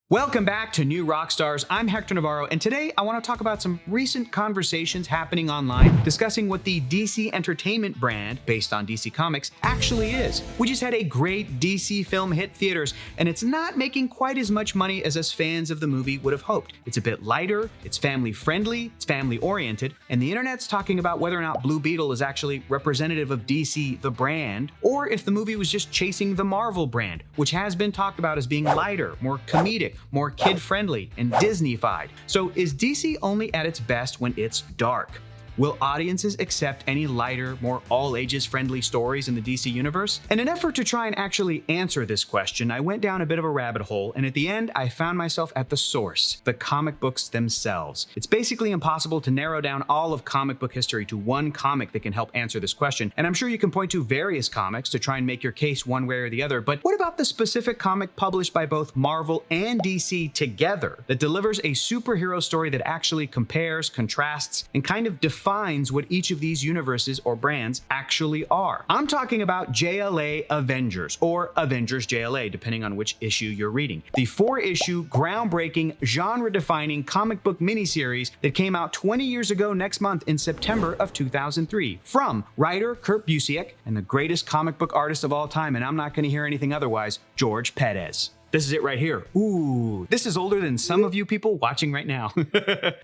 Welcome back to New Rockstars. I'm Hector Navarro, and today I want to talk about some recent conversations happening online discussing what the DC Entertainment brand, based on DC Comics, actually is. We just had a great DC film hit theaters, and it's not making quite as much money as us fans of the movie would have hoped. It's a bit lighter, it's family-friendly, it's family-oriented, and the internet's talking about whether or not Blue Beetle is actually representative of DC, the brand, or if the movie was just chasing the Marvel brand, which has been talked about as being lighter, more comedic, more kid-friendly, and Disney-fied. So is DC only at its best when it's dark? Will audiences accept any lighter, more all-ages friendly stories in the DC universe? In an effort to try and actually answer this question, I went down a bit of a rabbit hole, and at the end, I found myself at the source, the comic books themselves. It's basically impossible to narrow down all of comic book history to one comic that can help answer this question, and I'm sure you can point to various comics to try and make your case one way or the other, but what about the specific comic published by both Marvel and DC together that delivers a superhero story that actually compares, contrasts, and kind of defines what each of these universes or brands actually are? I'm talking about JLA Avengers, or Avengers JLA, depending on which issue you're reading. The 4-issue, groundbreaking, genre-defining comic book miniseries that came out 20 years ago next month in September of 2003. From writer Kurt Busiek and the greatest comic book artist of all time, and I'm not going to hear anything otherwise, George Perez. This is it right here. Ooh, this is older than some of you people watching right now.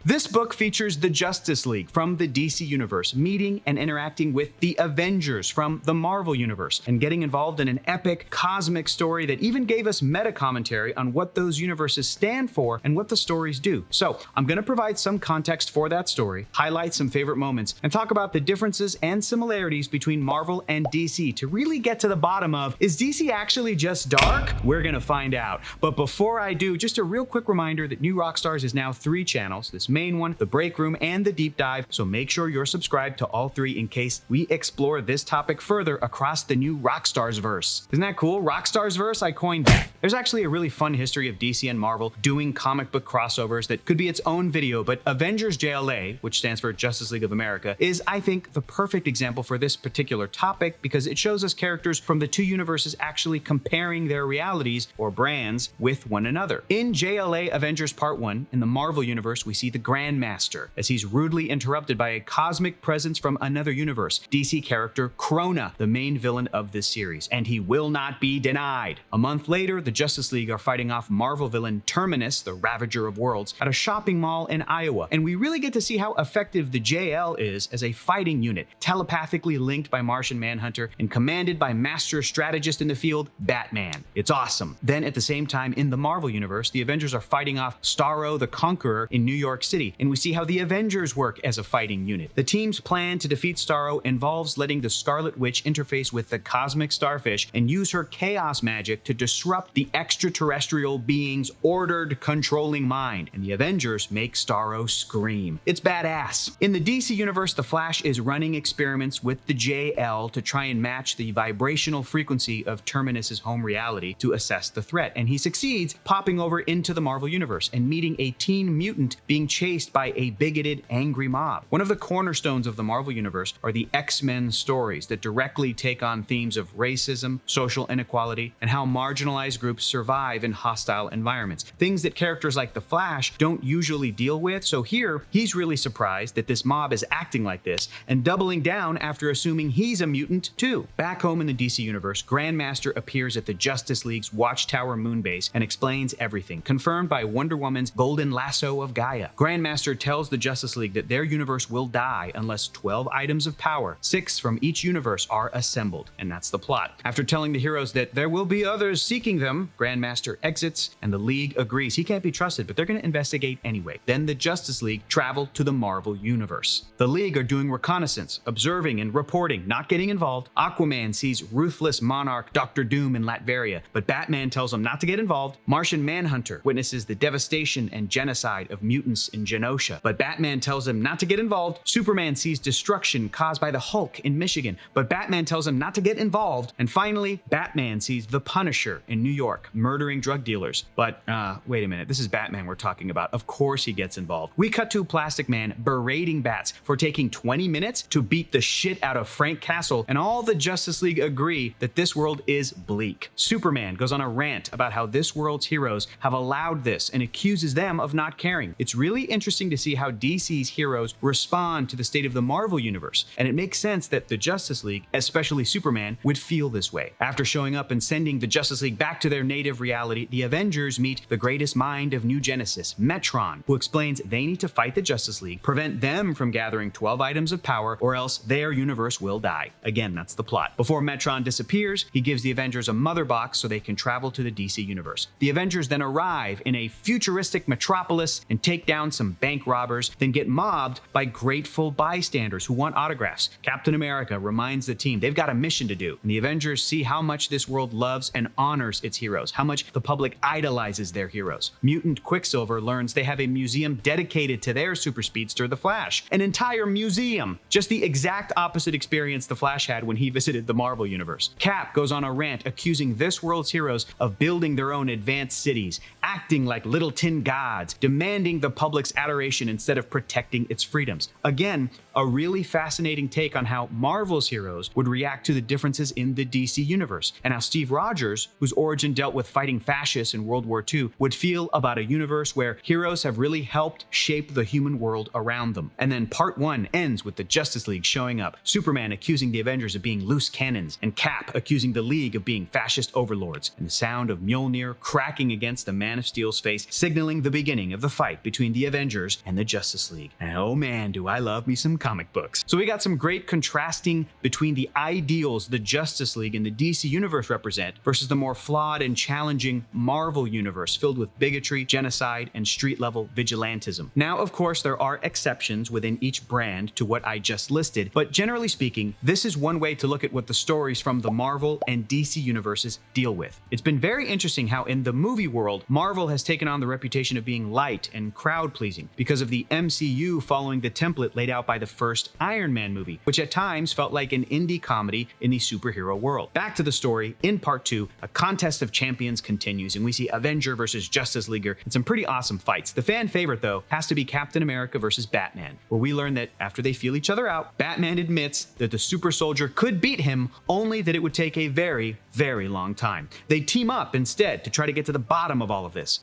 This book features the Justice League from the DC universe meeting and interacting with the Avengers from the Marvel universe and getting involved in an epic cosmic story that even gave us meta commentary on what those universes stand for and what the stories do. So I'm going to provide some context for that story, highlight some favorite moments, and talk about the differences and similarities between Marvel and DC to really get to the bottom of, is DC actually just dark? We're going to find out. But before I do, just a real quick reminder that New Rockstars is now 3 channels, this main one, the break room, and the deep dive, so make sure you're subscribed to all 3 in case we explore this topic further across the new Rockstars verse. Isn't that cool? Rockstars verse, I coined that. There's actually a really fun history of DC and Marvel doing comic book crossovers that could be its own video, but Avengers JLA, which stands for Justice League of America, is, I think, the perfect example for this particular topic because it shows us characters from the 2 universes actually comparing their realities or brands with one another. In JLA Avengers Part 1, in the Marvel universe, we see the Grandmaster as he's rudely interrupted by a cosmic presence from another universe, DC character Krona, the main villain of this series, and he will not be denied. A month later, the Justice League are fighting off Marvel villain Terminus, the Ravager of Worlds, at a shopping mall in Iowa, and we really get to see how effective the JL is as a fighting unit, telepathically linked by Martian Manhunter and commanded by master strategist in the field, Batman. It's awesome. Then at the same time, in the Marvel universe, the Avengers are fighting off Starro the Conqueror in New York City, and we see how the Avengers work as a fighting unit. The team's plan to defeat Starro involves letting the Scarlet Witch interface with the cosmic starfish and use her chaos magic to disrupt the extraterrestrial being's ordered, controlling mind, and the Avengers make Starro scream. It's badass. In the DC universe, the Flash is running experiments with the JL to try and match the vibrational frequency of Terminus's home reality to assess the threat, and he succeeds, popping over into the Marvel universe and meeting a teen mutant being chased by a bigoted, angry mob. One of the cornerstones of the Marvel universe are the X-Men stories that directly take on themes of racism, social inequality, and how marginalized groups survive in hostile environments. Things that characters like the Flash don't usually deal with, so here, he's really surprised that this mob is acting like this and doubling down after assuming he's a mutant too. Back home in the DC universe, Grandmaster appears at the Justice League's Watchtower moonbase and explains everything, confirmed by Wonder Woman's golden lasso of Gaia. Grandmaster tells the Justice League that their universe will die unless 12 items of power, 6 from each universe, are assembled, and that's the plot. After telling the heroes that there will be others seeking them, Grandmaster exits, and the League agrees he can't be trusted, but they're going to investigate anyway. Then the Justice League travel to the Marvel universe. The League are doing reconnaissance, observing and reporting, not getting involved. Aquaman sees ruthless monarch Dr. Doom in Latveria, but Batman tells him not to get involved. Martian Manhunter witnesses the devastation and genocide of mutants in Genosha, but Batman tells him not to get involved. Superman sees destruction caused by the Hulk in Michigan, but Batman tells him not to get involved. And finally, Batman sees the Punisher in New York, murdering drug dealers. But, wait a minute, this is Batman we're talking about. Of course he gets involved. We cut to Plastic Man berating Bats for taking 20 minutes to beat the shit out of Frank Castle, and all the Justice League agree that this world is bleak. Superman goes on a rant about how this world's heroes have allowed this and accuses them of not caring. It's really interesting to see how DC's heroes respond to the state of the Marvel universe, and it makes sense that the Justice League, especially Superman, would feel this way. After showing up and sending the Justice League back to their native reality, the Avengers meet the greatest mind of New Genesis, Metron, who explains they need to fight the Justice League, prevent them from gathering 12 items of power, or else their universe will die. Again, that's the plot. Before Metron disappears, he gives the Avengers a mother box so they can travel to the DC universe. The Avengers then arrive in a futuristic metropolis and take down some bank robbers, then get mobbed by grateful bystanders who want autographs. Captain America reminds the team they've got a mission to do, and the Avengers see how much this world loves and honors its heroes, how much the public idolizes their heroes. Mutant Quicksilver learns they have a museum dedicated to their super speedster, the Flash. An entire museum! Just the exact opposite experience the Flash had when he visited the Marvel universe. Cap goes on a rant accusing this world's heroes of building their own advanced cities, acting like little tin gods, demanding the public's adoration instead of protecting its freedoms. Again, a really fascinating take on how Marvel's heroes would react to the differences in the DC universe, and how Steve Rogers, whose origin dealt with fighting fascists in World War II, would feel about a universe where heroes have really helped shape the human world around them. And then part 1 ends with the Justice League showing up, Superman accusing the Avengers of being loose cannons, and Cap accusing the League of being fascist overlords, and the sound of Mjolnir cracking against the Man of Steel's face, signaling the beginning of the fight between the Avengers and the Justice League. And oh man, do I love me some comic books. So we got some great contrasting between the ideals the Justice League and the DC universe represent versus the more flawed and challenging Marvel universe filled with bigotry, genocide, and street-level vigilantism. Now, of course, there are exceptions within each brand to what I just listed, but generally speaking, this is one way to look at what the stories from the Marvel and DC universes deal with. It's been very interesting how in the movie world, Marvel has taken on the reputation of being light and crowd-pleasing because of the MCU following the template laid out by the first Iron Man movie, which at times felt like an indie comedy in the superhero world. Back to the story, in part 2, a contest of champions continues, and we see Avenger versus Justice Leaguer and some pretty awesome fights. The fan favorite, though, has to be Captain America versus Batman, where we learn that after they feel each other out, Batman admits that the super soldier could beat him, only that it would take a very, very long time. They team up instead to try to get to the bottom of all of this.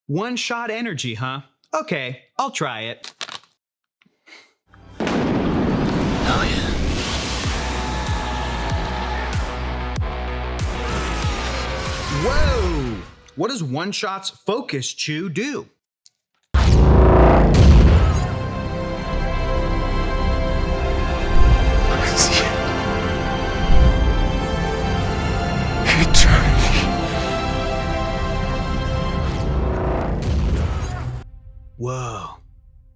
One-shot energy, huh? Okay, I'll try it. Oh yeah. Whoa! What does One-Shot's Focus Chew do? I can see it. Eternity. Whoa.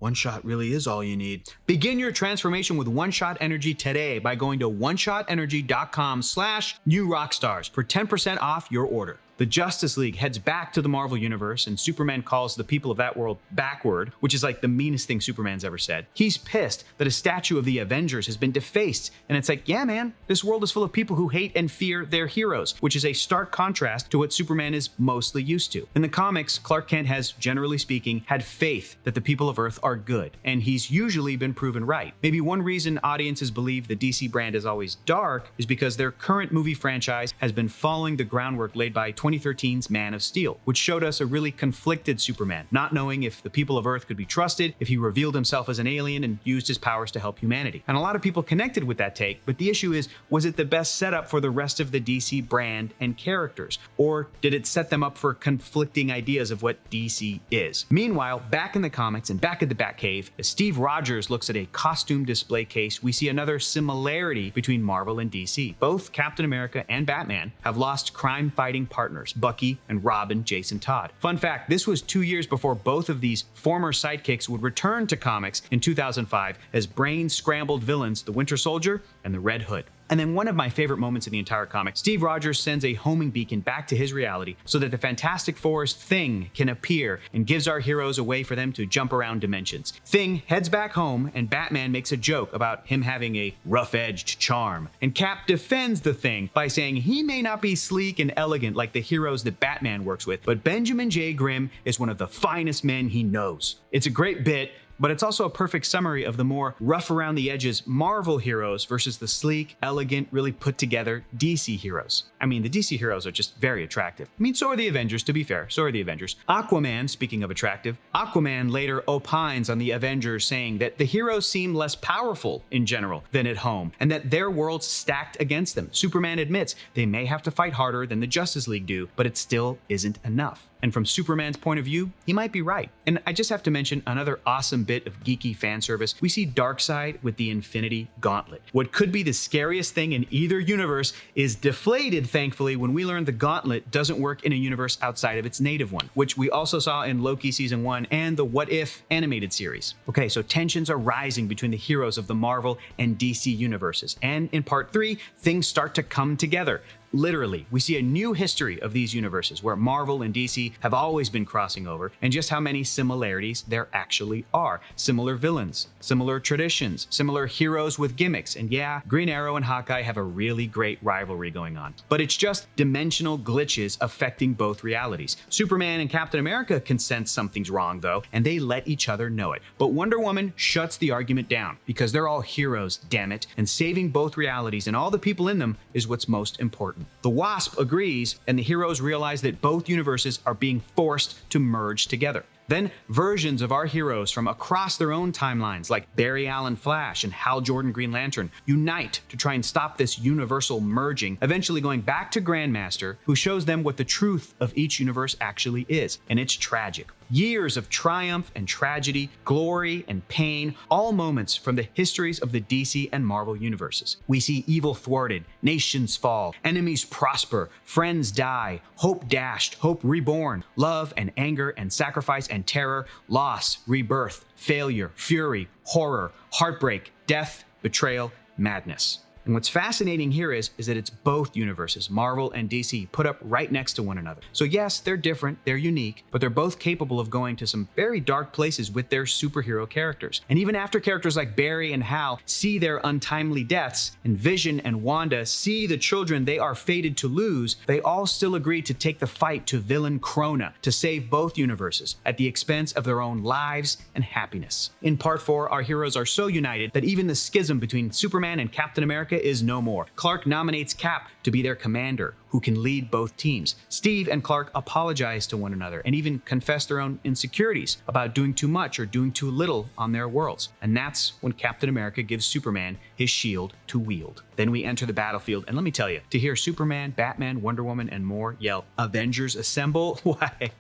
One-Shot really is all you need. Begin your transformation with One-Shot Energy today by going to oneshotenergy.com/new rockstars for 10% off your order. The Justice League heads back to the Marvel Universe, and Superman calls the people of that world backward, which is like the meanest thing Superman's ever said. He's pissed that a statue of the Avengers has been defaced, and it's like, yeah man, this world is full of people who hate and fear their heroes, which is a stark contrast to what Superman is mostly used to. In the comics, Clark Kent has, generally speaking, had faith that the people of Earth are good, and he's usually been proven right. Maybe one reason audiences believe the DC brand is always dark is because their current movie franchise has been following the groundwork laid by 2013's Man of Steel, which showed us a really conflicted Superman, not knowing if the people of Earth could be trusted, if he revealed himself as an alien and used his powers to help humanity. And a lot of people connected with that take, but the issue is, was it the best setup for the rest of the DC brand and characters? Or did it set them up for conflicting ideas of what DC is? Meanwhile, back in the comics and back at the Batcave, as Steve Rogers looks at a costume display case, we see another similarity between Marvel and DC. Both Captain America and Batman have lost crime-fighting partners, Bucky and Robin Jason Todd. Fun fact, this was 2 years before both of these former sidekicks would return to comics in 2005 as brain-scrambled villains, the Winter Soldier and the Red Hood. And then one of my favorite moments in the entire comic, Steve Rogers sends a homing beacon back to his reality so that the Fantastic Four's Thing can appear and gives our heroes a way for them to jump around dimensions. Thing heads back home and Batman makes a joke about him having a rough-edged charm. And Cap defends the Thing by saying he may not be sleek and elegant like the heroes that Batman works with, but Benjamin J. Grimm is one of the finest men he knows. It's a great bit, But it's also a perfect summary of the more rough around the edges Marvel heroes versus the sleek, elegant, really put together DC heroes. I mean, the DC heroes are just very attractive. I mean, so are the Avengers, to be fair, so are the Avengers. Aquaman, speaking of attractive, Aquaman later opines on the Avengers, saying that the heroes seem less powerful in general than at home, and that their world's stacked against them. Superman admits they may have to fight harder than the Justice League do, but it still isn't enough. And from Superman's point of view, he might be right. And I just have to mention another awesome bit of geeky fan service. We see Darkseid with the Infinity Gauntlet. What could be the scariest thing in either universe is deflated, thankfully, when we learn the Gauntlet doesn't work in a universe outside of its native one, which we also saw in Loki Season 1 and the What If animated series. Okay, so tensions are rising between the heroes of the Marvel and DC universes. And in Part 3, things start to come together. Literally, we see a new history of these universes where Marvel and DC have always been crossing over, and just how many similarities there actually are. Similar villains, similar traditions, similar heroes with gimmicks, and yeah, Green Arrow and Hawkeye have a really great rivalry going on. But it's just dimensional glitches affecting both realities. Superman and Captain America can sense something's wrong though, and they let each other know it. But Wonder Woman shuts the argument down, because they're all heroes, damn it, and saving both realities and all the people in them is what's most important. The Wasp agrees, and the heroes realize that both universes are being forced to merge together. Then versions of our heroes from across their own timelines, like Barry Allen Flash and Hal Jordan Green Lantern, unite to try and stop this universal merging, eventually going back to Grandmaster, who shows them what the truth of each universe actually is. And it's tragic. Years of triumph and tragedy, glory and pain, all moments from the histories of the DC and Marvel universes. We see evil thwarted, nations fall, enemies prosper, friends die, hope dashed, hope reborn, love and anger and sacrifice and terror, loss, rebirth, failure, fury, horror, heartbreak, death, betrayal, madness. And what's fascinating here is that it's both universes, Marvel and DC, put up right next to one another. So yes, they're different, they're unique, but they're both capable of going to some very dark places with their superhero characters. And even after characters like Barry and Hal see their untimely deaths, and Vision and Wanda see the children they are fated to lose, they all still agree to take the fight to villain Krona to save both universes at the expense of their own lives and happiness. In Part 4, our heroes are so united that even the schism between Superman and Captain America is no more. Clark nominates Cap to be their commander, who can lead both teams. Steve and Clark apologize to one another and even confess their own insecurities about doing too much or doing too little on their worlds. And that's when Captain America gives Superman his shield to wield. Then we enter the battlefield, and let me tell you, to hear Superman, Batman, Wonder Woman, and more yell, "Avengers assemble," why,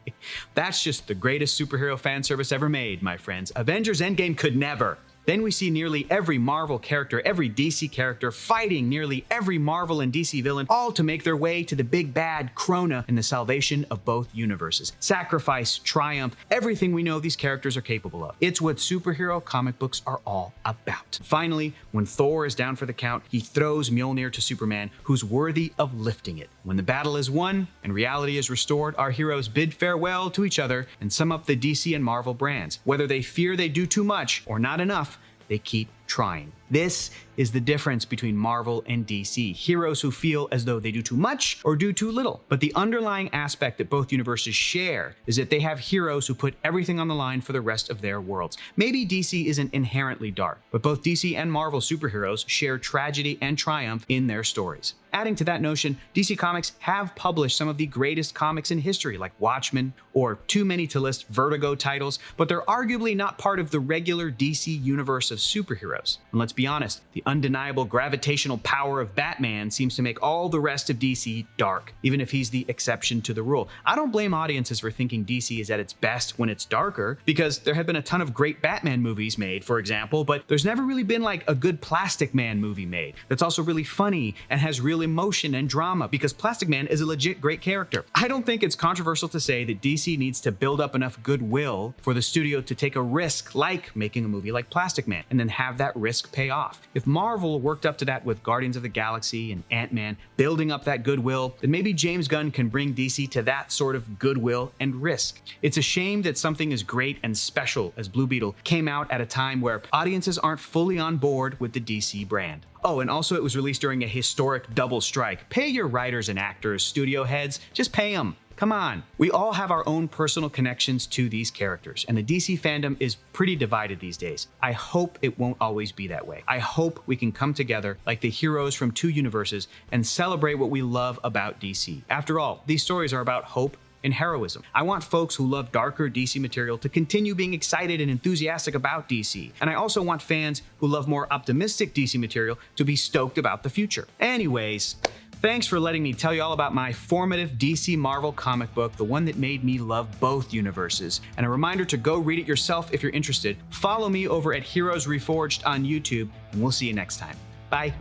that's just the greatest superhero fan service ever made, my friends. Avengers Endgame could never. Then we see nearly every Marvel character, every DC character fighting nearly every Marvel and DC villain, all to make their way to the big bad Krona and the salvation of both universes. Sacrifice, triumph, everything we know these characters are capable of. It's what superhero comic books are all about. Finally, when Thor is down for the count, he throws Mjolnir to Superman, who's worthy of lifting it. When the battle is won and reality is restored, our heroes bid farewell to each other and sum up the DC and Marvel brands. Whether they fear they do too much or not enough, they keep trying. This is the difference between Marvel and DC. Heroes who feel as though they do too much or do too little. But the underlying aspect that both universes share is that they have heroes who put everything on the line for the rest of their worlds. Maybe DC isn't inherently dark, but both DC and Marvel superheroes share tragedy and triumph in their stories. Adding to that notion, DC Comics have published some of the greatest comics in history, like Watchmen, or too many to list Vertigo titles, but they're arguably not part of the regular DC universe of superheroes. And let's be honest, the undeniable gravitational power of Batman seems to make all the rest of DC dark, even if he's the exception to the rule. I don't blame audiences for thinking DC is at its best when it's darker, because there have been a ton of great Batman movies made, for example, but there's never really been like a good Plastic Man movie made that's also really funny and has real emotion and drama, because Plastic Man is a legit great character. I don't think it's controversial to say that DC needs to build up enough goodwill for the studio to take a risk like making a movie like Plastic Man, and then have that risk pay off. If Marvel worked up to that with Guardians of the Galaxy and Ant-Man, building up that goodwill, then maybe James Gunn can bring DC to that sort of goodwill and risk. It's a shame that something as great and special as Blue Beetle came out at a time where audiences aren't fully on board with the DC brand. Oh, and also it was released during a historic double strike. Pay your writers and actors, studio heads, just pay them. Come on. We all have our own personal connections to these characters, and the DC fandom is pretty divided these days. I hope it won't always be that way. I hope we can come together like the heroes from two universes and celebrate what we love about DC. After all, these stories are about hope and heroism. I want folks who love darker DC material to continue being excited and enthusiastic about DC. And I also want fans who love more optimistic DC material to be stoked about the future. Anyways, thanks for letting me tell you all about my formative DC Marvel comic book, the one that made me love both universes. And a reminder to go read it yourself if you're interested. Follow me over at Heroes Reforged on YouTube, and we'll see you next time. Bye.